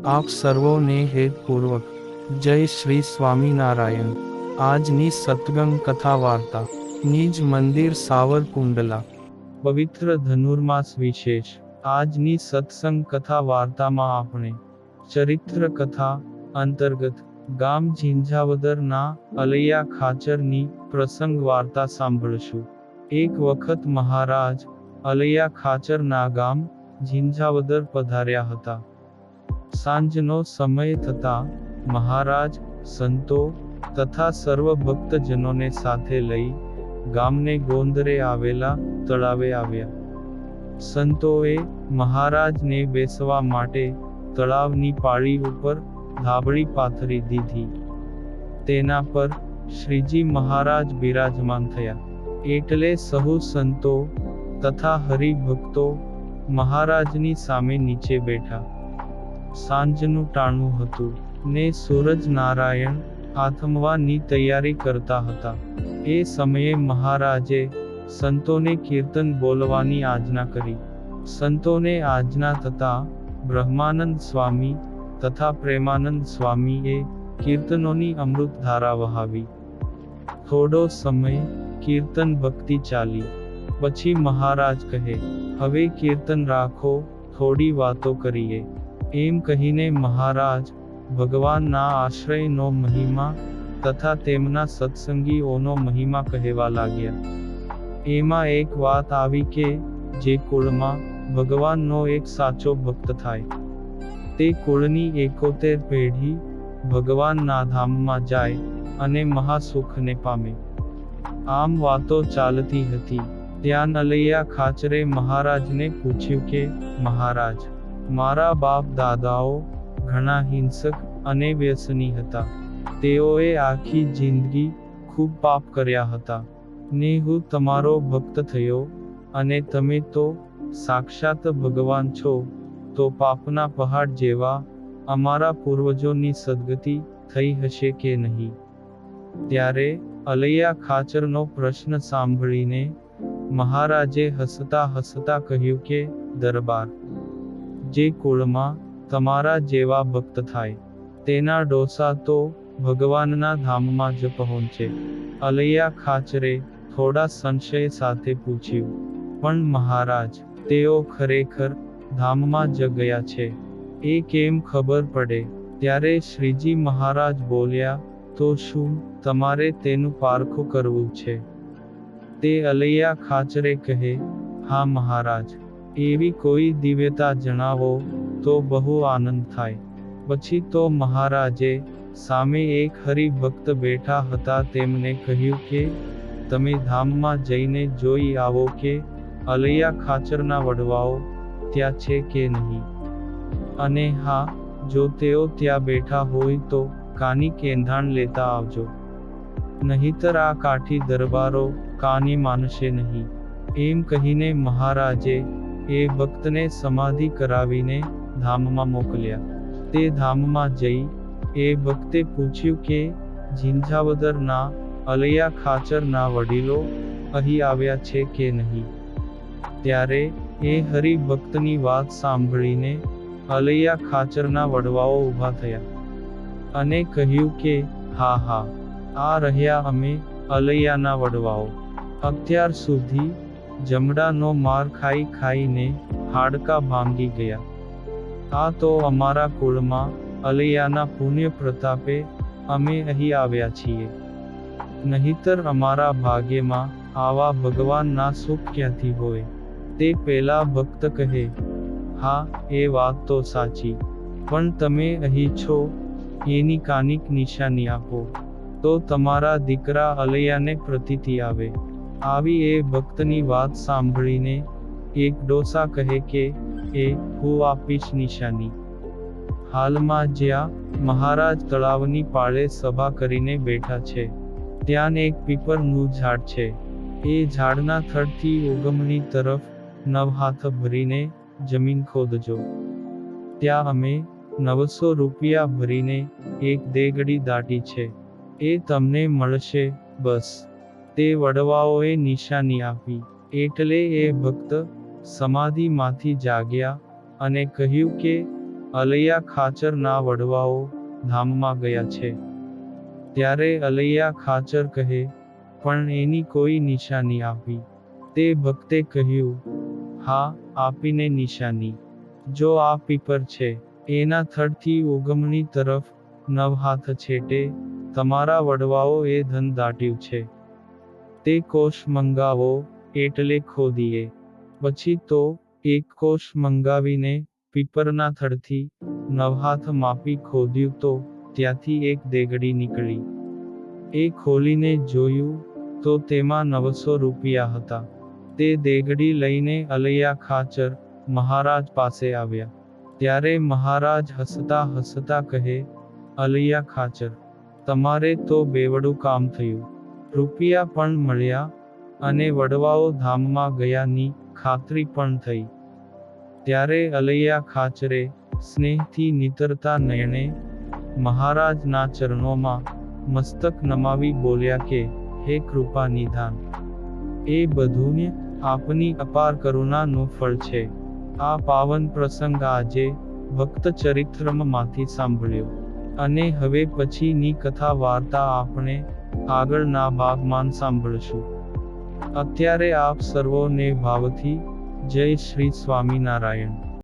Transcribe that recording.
આપ સર્વોને હેતપૂર્વક જય શ્રી સ્વામિનારાયણ। આજની સત્સંગ કથા વાર્તા નિજ મંદિર સાવરકુંડલા પવિત્ર ધનુર્માસ વિશેષ। આજની સત્સંગ કથા વાર્તામાં આપણે ચરિત્ર કથા અંતર્ગત ગામ ઝીંઝાવદરના અલૈયા ખાચરની પ્રસંગ વાર્તા સાંભળશું। એક વખત મહારાજ અલૈયા ખાચરના ગામ ઝીંઝાવદર પધાર્યા હતા। સાંજનો સમય થતાં મહારાજ સંતો તથા સર્વ ભક્તજનોને સાથે લઈ ગામને ગોંદરે આવેલા તળાવે આવ્યા। સંતોએ મહારાજને બેસવા માટે તળાવની પાળી ઉપર ધાબળી પાથરી દીધી। તેના પર શ્રીજી મહારાજ બિરાજમાન થયા। એટલે સહુ સંતો તથા હરિભક્તો મહારાજની સામે નીચે બેઠા। સાંજનું ટાણું હતું ને સૂરજ નારાયણ આથમવાની તૈયારી કરતા હતા। એ સમયે મહારાજે સંતોને કીર્તન બોલવાની આજ્ઞા કરી। સંતોને આજ્ઞા થતાં બ્રહ્માનંદ સ્વામી તથા પ્રેમાનંદ સ્વામીએ કીર્તનોની અમૃતધારા વહાવી। થોડો સમય કીર્તન ભક્તિ ચાલી। પછી મહારાજ કહે, હવે કીર્તન રાખો, થોડી વાતો કરીએ। એમ કહીને મહારાજ ભગવાનના આશ્રયનો મહિમા તથા તેમના સત્સંગીઓનો મહિમા કહેવા લાગ્યા। એમાં એક વાત આવી કે જે કુળમાં ભગવાનનો એક સાચો ભક્ત થાય તે કુળની 71 પેઢી ભગવાનના ધામમાં જાય અને મહાસુખને પામે। આમ વાતો ચાલતી હતી ત્યાં અલૈયા ખાચરે મહારાજને પૂછ્યું કે મહારાજ, મારા બાપ દાદાઓ ઘણા હિંસક અને વ્યસની હતા। તેઓએ આખી જિંદગી ખૂબ પાપ કર્યા હતા ને હું તમારો ભક્ત થયો અને તમે તો સાક્ષાત ભગવાન છો, તો પાપના પહાડ જેવા અમારા પૂર્વજોની સદગતિ થઈ હશે કે નહીં? ત્યારે અલૈયા ખાચરનો પ્રશ્ન સાંભળીને મહારાજે હસતા હસતા કહ્યું કે દરબાર, જે કુળમાં તમારા જેવા ભક્ત થાય તેના ડોસા તો ભગવાનના ધામમાં જ પહોંચે। અલૈયા ખાચરે થોડા સંશય સાથે પૂછ્યું, પણ મહારાજ, તેઓ ખરેખર ધામમાં જ ગયા છે એ કેમ ખબર પડે? ત્યારે શ્રીજી મહારાજ બોલ્યા, તો શું તમારે તેનું પારખું કરવું છે? તે અલૈયા ખાચરે કહે, હા મહારાજ, એવી કોઈ દિવ્યતા જણાવો તો બહુ આનંદ થાય। પછી તો મહારાજે સામે એક હરિભક્ત બેઠા હતા તેમને કહ્યું કે તમે ધામમાં જઈને જોઈ આવો કે અલૈયા ખાચરના વડવાઓ ત્યાં છે કે નહીં, અને હા, જો તેઓ ત્યાં બેઠા હોય તો કાનિક એંધાણ લેતા આવજો, નહીતર આ કાઠી દરબારો કાની માનશે નહીં। એમ કહીને મહારાજે એ ભક્તને સમાધિ કરાવીને ધામમાં મોકલ્યા। તે ધામમાં જઈ એ ભક્તે પૂછ્યું કે ઝીંઝાવદરના અલૈયા ખાચરના વડીલો અહીં આવ્યા છે કે નહીં? ત્યારે એ હરિભક્તની વાત સાંભળીને અલૈયા ખાચરના વડવાઓ ઊભા થયા અને કહ્યું કે હા હા, આ રહ્યા અમે અલૈયાના વડવાઓ। અત્યાર સુધી જમડાનો માર ખાઈ ખાઈને હાડકા ભાંગી ગયા। આ તો અમારા કુળમાં અલૈયાના પુણ્ય પ્રતાપે અમે અહીં આવ્યા છીએ, નહીતર અમારા ભાગ્યમાં આવા ભગવાનના સુખ ક્યાંથી હોય? તે પેલા ભક્ત કહે, હા, એ વાત તો સાચી, પણ તમે અહીં છો એની કાનિક નિશાની આપો તો તમારા દીકરા અલૈયાને પ્રતીતિ આવે। આવી એ ભક્તની વાત સાંભળીને એક ડોસા કહે કે હું આપીશ નિશાની। હાલમાં જ્યાં મહારાજ તળાવની પાળે સભા કરીને બેઠા છે ત્યાં એક પીપળનું ઝાડ છે। એ ઝાડના થડથી ઉગમણી તરફ 9 હાથ ભરીને જમીન ખોદજો, ત્યાં અમે 900 રૂપિયા ભરીને એક દેગડી દાટી છે, એ તમને મળશે। બસ તે વડવાઓએ નિશાની આપી એટલે એ ભક્ત સમાધિમાંથી જાગ્યા અને કહ્યું કે અલૈયા ખાચરના વડવાઓ ધામમાં ગયા છે. ત્યારે અલૈયા ખાચર કહે, પણ એની કોઈ નિશાની આપી? તે ભક્તે કહ્યું, હા, આપીને નિશાની. જો આ પીપર છે, એના થડથી ઉગમણી તરફ 9 હાથ છેટે તમારા વડવાઓ એ ધન દાટ્યું છે. તે કોષ મંગાવો એટલે ખોદીએ. પછી તો એક કોષ મંગાવીને પીપરના થડથી 9 હાથ માપી ખોદ્યું તો ત્યાંથી એક દેગડી નીકળી. એ ખોલીને જોયું તો તેમાં 900 રૂપિયા હતા. તે દેગડી લઈને અલૈયા ખાચર મહારાજ પાસે આવ્યા. ત્યારે મહારાજ હસતા હસતા કહે, અલૈયા ખાચર, તમારે તો બેવડું કામ થયું. રૂપિયા પણ મળ્યા અને વડવાઓ ધામમાં ગયાની ખાતરી પણ થઈ. ત્યારે અલૈયા ખાચરે સ્નેહથી નીતરતા નયને મહારાજના ચરણોમાં મસ્તક નમાવી બોલ્યા કે, હે કૃપા નિધાન, એ બધું આપની અપાર કરુણાનું ફળ છે. આ પાવન પ્રસંગ આજે ભક્ત ચરિત્રમાંથી સાંભળ્યો, અને હવે પછીની કથા વાર્તા આપણે આગળના ભાગમાં સાંભળશું. અત્યારે આપ સર્વોને ભાવથી જય શ્રી સ્વામિનારાયણ.